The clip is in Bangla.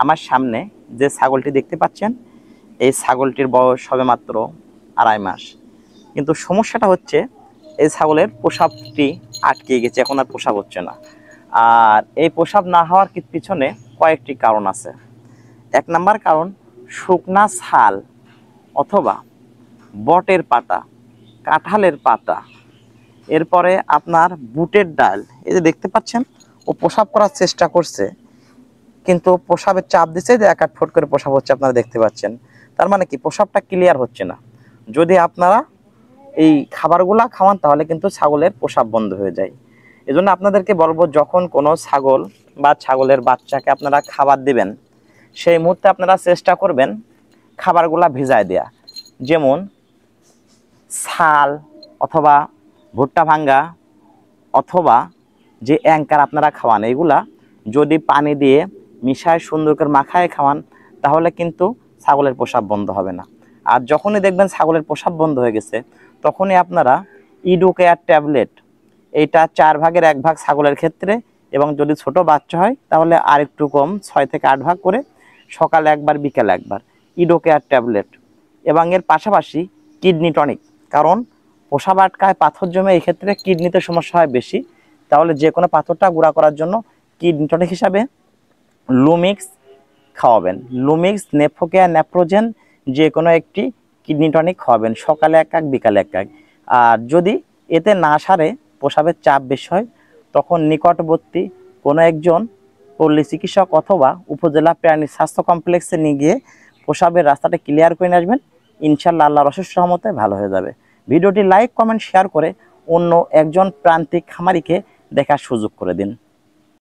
আমার সামনে যে ছাগলটি দেখতে পাচ্ছেন এই ছাগলটির বয়স হবে মাত্র 2.5 মাস, কিন্তু সমস্যাটা হচ্ছে এই ছাগলের প্রসাবটি আটকে গেছে, এখন আর প্রসাব হচ্ছে না। আর এই প্রসাব না হওয়ার পিছনে কয়েকটি কারণ আছে। 1 নাম্বার কারণ শুকনা ছাল অথবা বটের পাতা, কাঁঠালের পাতা, এরপরে আপনার বুটের ডাল। এই যে দেখতে পাচ্ছেন ও প্রসাব করার চেষ্টা করছে, কিন্তু প্রসাবের চাপ দিচ্ছে যে 1-8 ফুট করে প্রসাব হচ্ছে, আপনারা দেখতে পাচ্ছেন। তার মানে কি প্রসাবটা ক্লিয়ার হচ্ছে না। যদি আপনারা এই খাবারগুলা খাওয়ান তাহলে কিন্তু ছাগলের প্রসাব বন্ধ হয়ে যায়। এজন্য আপনাদেরকে বলবো, যখন কোনো ছাগল বা ছাগলের বাচ্চাকে আপনারা খাবার দিবেন সেই মুহূর্তে আপনারা চেষ্টা করবেন খাবারগুলা ভিজায় দেয়া, যেমন ছাল অথবা ভুট্টা ভাঙ্গা অথবা যে অ্যাঙ্কার আপনারা খাওয়ান, এগুলা যদি পানি দিয়ে মিশায় সুন্দর করে মাখায় খাওয়ান তাহলে কিন্তু ছাগলের প্রসাব বন্ধ হবে না। আর যখনই দেখবেন ছাগলের প্রসাব বন্ধ হয়ে গেছে তখনই আপনারা ইডোকেয়ার ট্যাবলেট, এইটা 4 ভাগের 1 ভাগ ছাগলের ক্ষেত্রে, এবং যদি ছোট বাচ্চা হয় তাহলে আর একটু কম 6 থেকে 8 ভাগ করে সকালে একবার বিকেলে একবার ইডোকেয়ার ট্যাবলেট, এবং এর পাশাপাশি কিডনি টনিক। কারণ প্রসাব আটকায়, পাথর জমে, এই ক্ষেত্রে কিডনিতে সমস্যা হয় বেশি। তাহলে যে কোনো পাথরটা গুঁড়া করার জন্য কিডনি টনিক হিসাবে লুমিক্স খাওয়াবেন। লুমিক্স, নেফোকেয়া, নেপ্রোজেন যে কোনো একটি কিডনি টনিক খাওয়াবেন, সকালে 1 কাপ বিকালে 1 কাপ। আর যদি এতে না সারে, প্রসাবের চাপ বেশি হয়, তখন নিকটবর্তী কোনো একজন পল্লী চিকিৎসক অথবা উপজেলা প্রাণী স্বাস্থ্য কমপ্লেক্সে নিয়ে গিয়ে প্রসাবের রাস্তাটা ক্লিয়ার করে নিয়ে আসবেন। ইনশাআল্লাহ আল্লাহর অশেষ রহমতে ভালো হয়ে যাবে। ভিডিওটি লাইক, কমেন্ট, শেয়ার করে অন্য একজন প্রান্তিক খামারিকে দেখার সুযোগ করে দিন।